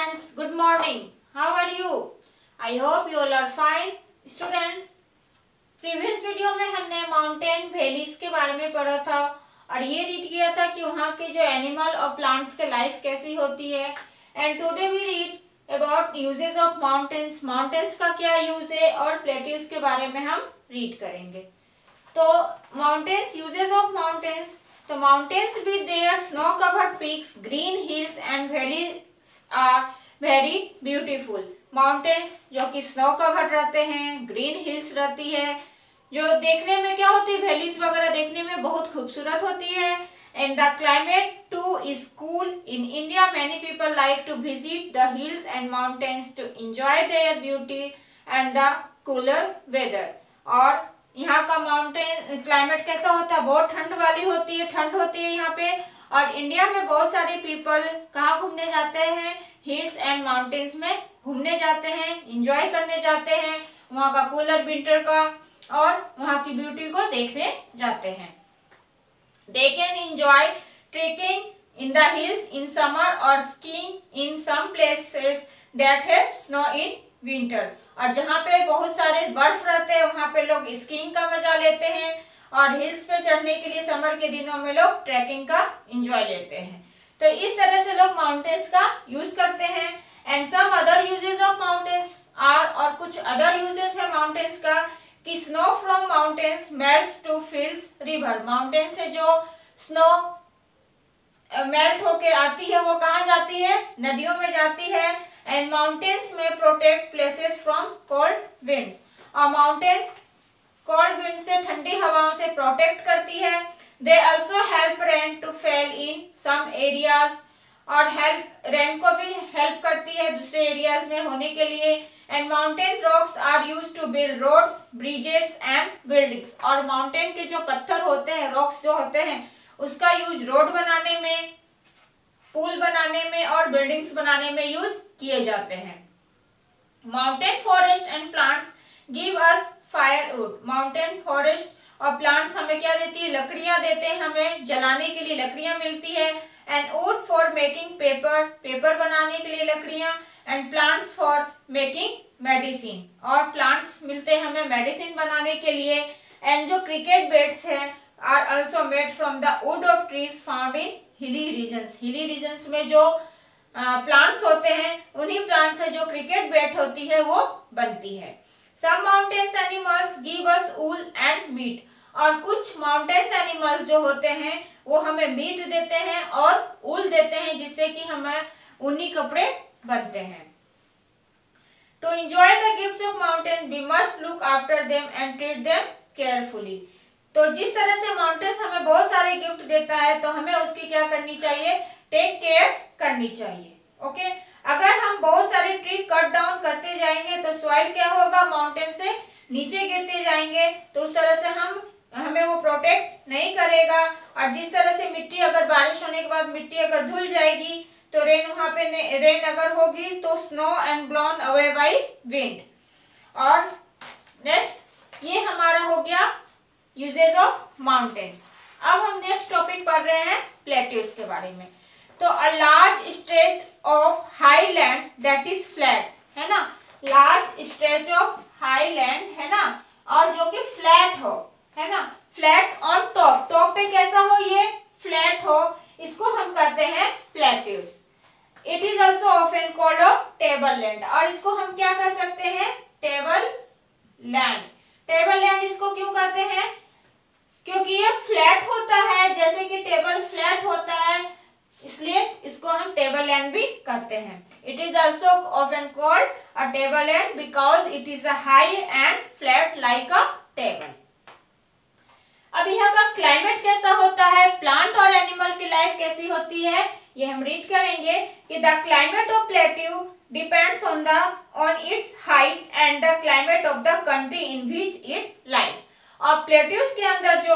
students, good morning. How are you? I hope you all are fine. Students, previous video में हमने mountain valleys के बारे में पढ़ा था और ये रीड किया था कि वहाँ के जो एनिमल और प्लांट्स के लाइफ कैसी होती है। And today we read about uses of mountains, mountains का क्या यूज है और प्लेट्यूज के बारे में हम रीड करेंगे। तो माउंटेन्स, यूजेस ऑफ माउंटेन्स, तो mountains with their snow covered peaks, green hills and valleys are very beautiful. Mountains जो कि स्नो कवर्ड रहते हैं, ग्रीन हिल्स रहती है, जो देखने में क्या होती है, वैलीज वगैरह देखने में बहुत खूबसूरत होती है। And the climate too is cool. In India many people like to visit the hills and mountains to enjoy their beauty and the cooler weather. और यहाँ का माउंटेन क्लाइमेट कैसा होता है, बहुत ठंड वाली होती है, ठंड होती है यहाँ पे। और इंडिया में बहुत सारे पीपल कहाँ घूमने जाते हैं, हिल्स एंड माउंटेन्स में घूमने जाते हैं, एंजॉय करने जाते हैं, वहाँ का कूलर विंटर का और वहाँ की ब्यूटी को देखने जाते हैं। They can enjoy trekking in the hills in summer or skiing in some places that have snow in winter। और जहाँ पे बहुत सारे बर्फ रहते हैं वहाँ पे लोग स्कीइंग का मजा लेते हैं और हिल्स पे चढ़ने के लिए समर के दिनों में लोग ट्रैकिंग का एंजॉय लेते हैं। तो इस तरह से लोग माउंटेन्स का यूज करते हैं। And some other uses of mountains are, और कुछ अदर यूजेस है माउंटेन्स का कि snow from mountains melts to fills river. Mountain से जो स्नो मेल्ट होके आती है वो कहाँ जाती है, नदियों में जाती है। एंड माउंटेन्स में protect places from cold winds, और माउंटेन्स कोल्ड विंड से, ठंडी हवाओं से प्रोटेक्ट करती है। They also help rain to fall in some areas, और रेन को भी हेल्प करती है दूसरे एरियाज में होने के लिए। And mountain rocks are used to build roads, bridges and buildings, और माउंटेन के जो पत्थर होते हैं, रॉक्स जो होते हैं, उसका यूज रोड बनाने में, पुल बनाने में और बिल्डिंग्स बनाने में यूज किए जाते हैं। Mountain forest and plants give us firewood. Mountain forest और प्लांट्स हमें क्या देती है, लकड़ियां देते हैं, हमें जलाने के लिए लकड़ियां मिलती है। And wood for making paper, paper बनाने के लिए लकड़ियां। And plants for making medicine, और प्लांट्स मिलते हैं हमें मेडिसिन बनाने के लिए। एंड जो क्रिकेट बैट्स हैं are also made from the wood of trees found in hilly regions. हिली रीजन्स में जो प्लांट्स होते हैं उन्हीं प्लांट से जो क्रिकेट बैट होती है वो बनती है। Some mountains animals give us wool and meat, और कुछ माउंटेन्स एनिमल्स जो होते हैं वो हमें मीट देते हैं और ऊल देते हैं, जिससे कि हमें ऊनी कपड़े बनते हैं। To enjoy the gifts of mountain we must look after them and treat them carefully. तो जिस तरह से माउंटेन हमें बहुत सारे गिफ्ट देता है तो हमें उसकी क्या करनी चाहिए, टेक केयर करनी चाहिए। ओके, अगर हम बहुत सारे ट्री कट डाउन करते जाएंगे तो सॉइल क्या होगा, माउंटेन से नीचे गिरते जाएंगे, तो उस तरह से हमें वो प्रोटेक्ट नहीं करेगा। और जिस तरह से मिट्टी, अगर बारिश होने के बाद मिट्टी अगर धुल जाएगी तो रेन, वहां पे रेन अगर होगी तो snow and blown away by wind. और नेक्स्ट ये हमारा हो गया यूजेज ऑफ माउंटेन्स। अब हम नेक्स्ट टॉपिक पढ़ रहे हैं प्लेट्यूज के बारे में। तो a large stretch of high land that is flat, है ना, large stretch of high land, है ना, और जो कि फ्लैट हो, है ना, फ्लैट ऑन टॉप, टॉप पे कैसा हो, ये फ्लैट हो, इसको हम कहते हैं plateaus. It is also often called table land, और इसको हम क्या कर सकते हैं, टेबल लैंड। टेबल लैंड इसको क्यों कहते हैं, क्योंकि ये फ्लैट होता है, जैसे कि टेबल फ्लैट होता है, इसलिए इसको हम टेबल लैंड भी कहते हैं। It is also often called a table land because it is a high and flat like a table. अब यहाँ का क्लाइमेट कैसा होता है, प्लांट और एनिमल की लाइफ कैसी होती है, ये हम रीड करेंगे कि the climate of plateau depends on it's height and the climate of the country in which it lies. और प्लेट्यूज के अंदर जो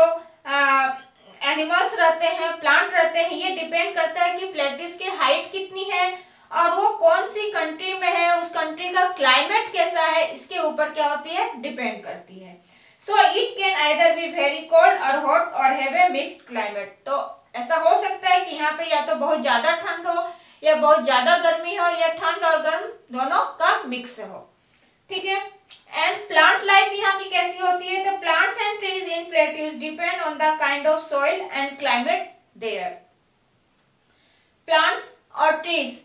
एनिमल्स रहते हैं, प्लांट रहते हैं, ये डिपेंड करता है कि प्लेट्यूज की हाइट कितनी है और वो कौन सी कंट्री में है, उस कंट्री का क्लाइमेट कैसा है, इसके ऊपर क्या होती है, डिपेंड करती है। So it can either be very cold और हॉट और हैव ए मिक्स्ड क्लाइमेट। तो ऐसा हो सकता है कि यहाँ पे या तो बहुत ज्यादा ठंड हो या बहुत ज्यादा गर्मी हो या ठंड और गर्म दोनों का मिक्स हो। ठीक है। एंड प्लांट लाइफ यहाँ की कैसी होती है, तो plants and trees in plateaus depend on the kind of soil and climate there. Plants और ट्रीज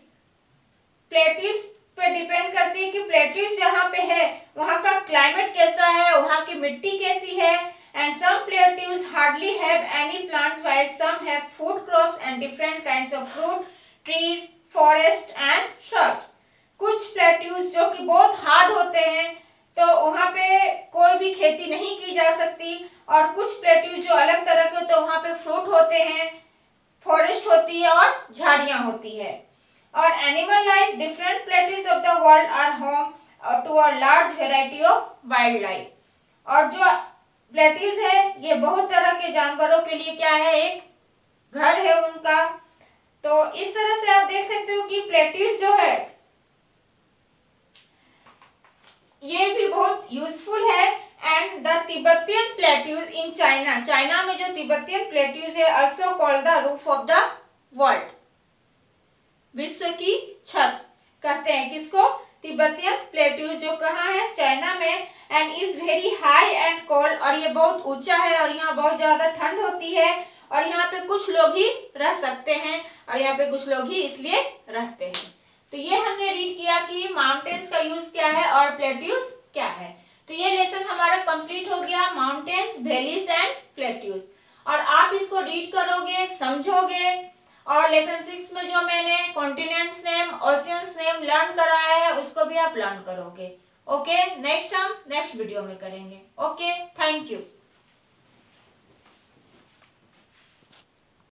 प्लेट्यूज पे डिपेंड करती है कि प्लेट्यूज जहाँ पे है वहाँ का क्लाइमेट कैसा है, वहाँ की मिट्टी कैसी है। And some plateaus hardly have any plants while some have food crops and different kinds of fruit trees forest and shrubs. कुछ प्लेट्यूज जो कि बहुत हार्ड होते हैं तो वहाँ पे कोई भी खेती नहीं की जा सकती, और कुछ प्लेट्यूज जो अलग तरह के होते हैं वहाँ पे फ्रूट होते हैं, फॉरेस्ट होती है और झाड़ियाँ होती है। और animal life different plateaus of the world are home to a large variety of wildlife. और जो प्लेट्यूज है ये बहुत तरह के जानवरों के लिए क्या है, एक घर है उनका। तो इस तरह से आप देख सकते हो कि प्लेट्यूज जो है ये भी बहुत यूजफुल है। And the Tibetan plateaus in China, China में जो तिब्बतियन प्लेट्यूज है also called the roof of the world, विश्व की छत कहते हैं किसको, तिब्बतियन प्लेट्यूज जो कहाँ है, चाइना में। And is very high and cold, और ये बहुत ऊंचा है और यहाँ बहुत ज्यादा ठंड होती है, और यहाँ पे कुछ लोग ही रह सकते हैं और यहाँ पे कुछ लोग ही इसलिए रहते हैं। तो ये हमने रीड किया कि माउंटेन्स का यूज क्या है और प्लेट्यूज क्या है। तो ये लेसन हमारा कंप्लीट हो गया, माउंटेन्स, वैलीज एंड प्लेट्यूज। और आप इसको रीड करोगे, समझोगे, और लेसन 6 में जो मैंने continents name, oceans name learn कराया है उसको भी आप लर्न करोगे। ओके, नेक्स्ट हम नेक्स्ट वीडियो में करेंगे। Okay, thank you.